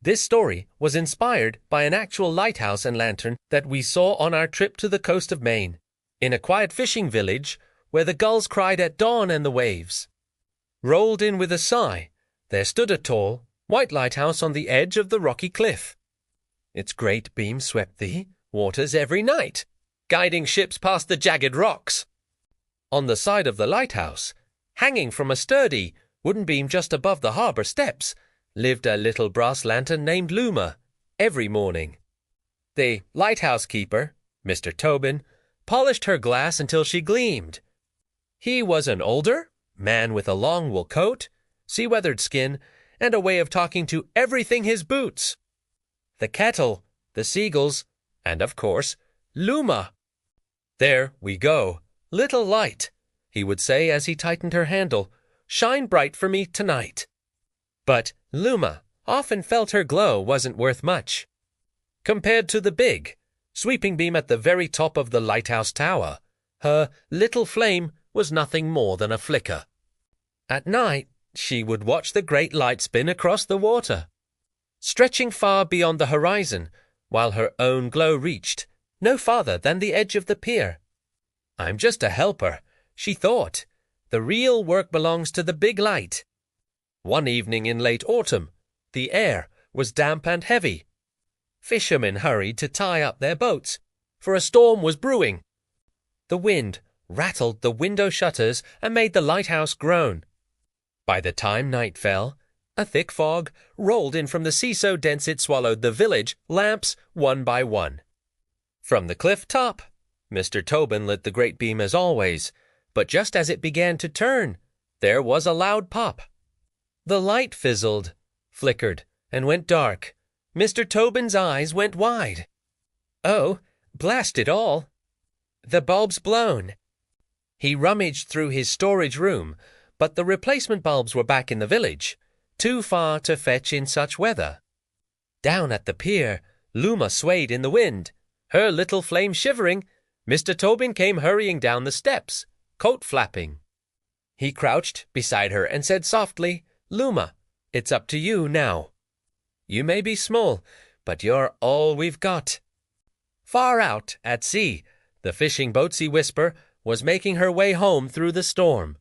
This story was inspired by an actual lighthouse and lantern that we saw on our trip to the coast of Maine, in a quiet fishing village where the gulls cried at dawn and the waves rolled in with a sigh. There stood a tall, white lighthouse on the edge of the rocky cliff. Its great beam swept the waters every night, guiding ships past the jagged rocks. On the side of the lighthouse, hanging from a sturdy wooden beam just above the harbor steps, lived a little brass lantern named Luma. Every morning, the lighthouse keeper, Mr. Tobin, polished her glass until she gleamed. He was an older man with a long wool coat, sea-weathered skin, and a way of talking to everything his boots. The kettle, the seagulls, and, of course, Luma. "There we go, little light," he would say as he tightened her handle. "Shine bright for me tonight." But Luma often felt her glow wasn't worth much. Compared to the big, sweeping beam at the very top of the lighthouse tower, her little flame was nothing more than a flicker. At night, she would watch the great light spin across the water, stretching far beyond the horizon, while her own glow reached no farther than the edge of the pier. "I'm just a helper," she thought. "The real work belongs to the big light." One evening in late autumn, the air was damp and heavy. Fishermen hurried to tie up their boats, for a storm was brewing. The wind rattled the window shutters and made the lighthouse groan. By the time night fell, a thick fog rolled in from the sea so dense it swallowed the village lamps one by one. From the cliff top, Mr. Tobin lit the great beam as always, but just as it began to turn, there was a loud pop. The light fizzled, flickered, and went dark. Mr. Tobin's eyes went wide. "Oh, blast it all! The bulb's blown." He rummaged through his storage room, but the replacement bulbs were back in the village, too far to fetch in such weather. Down at the pier, Luma swayed in the wind, her little flame shivering. Mr. Tobin came hurrying down the steps, coat flapping. He crouched beside her and said softly, "Luma, it's up to you now. You may be small, but you're all we've got." Far out at sea, the fishing boat, Sea Whisper, was making her way home through the storm.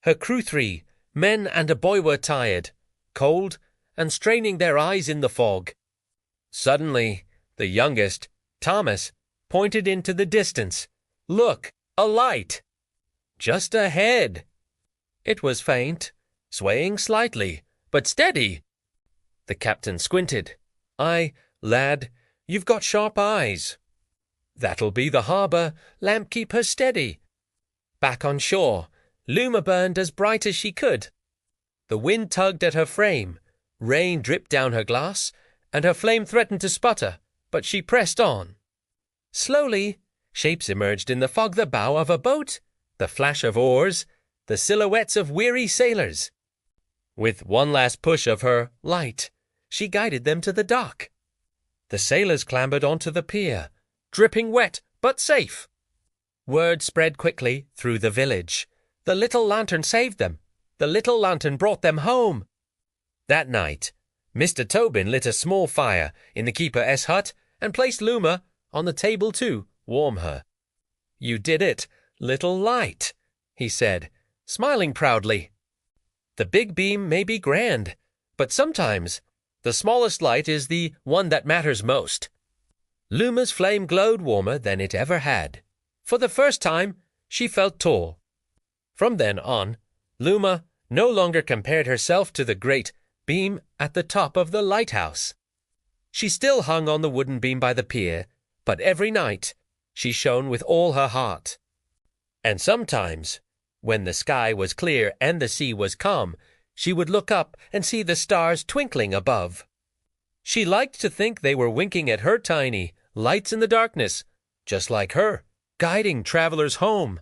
Her crew, 3 men and a boy, were tired, cold, and straining their eyes in the fog. Suddenly, the youngest, Thomas, pointed into the distance. "Look, a light!" "Just ahead." It was faint, swaying slightly, but steady. The captain squinted. Lad, you've got sharp eyes." "That'll be the harbor. Lamp, keep her steady." Back on shore, Luma burned as bright as she could. The wind tugged at her frame, rain dripped down her glass, and her flame threatened to sputter, but she pressed on. Slowly, shapes emerged in the fog, the bow of a boat, the flash of oars, the silhouettes of weary sailors. With one last push of her light, she guided them to the dock. The sailors clambered onto the pier, dripping wet but safe. Word spread quickly through the village. The little lantern saved them. The little lantern brought them home. That night, Mr. Tobin lit a small fire in the keeper's hut and placed Luma on the table to warm her. "You did it, little light," he said, smiling proudly. "The big beam may be grand, but sometimes the smallest light is the one that matters most." Luma's flame glowed warmer than it ever had. For the first time, she felt tall. From then on, Luma no longer compared herself to the great beam at the top of the lighthouse. She still hung on the wooden beam by the pier, but every night she shone with all her heart. And sometimes, when the sky was clear and the sea was calm, she would look up and see the stars twinkling above. She liked to think they were winking at her tiny lights in the darkness, just like her, guiding travelers home.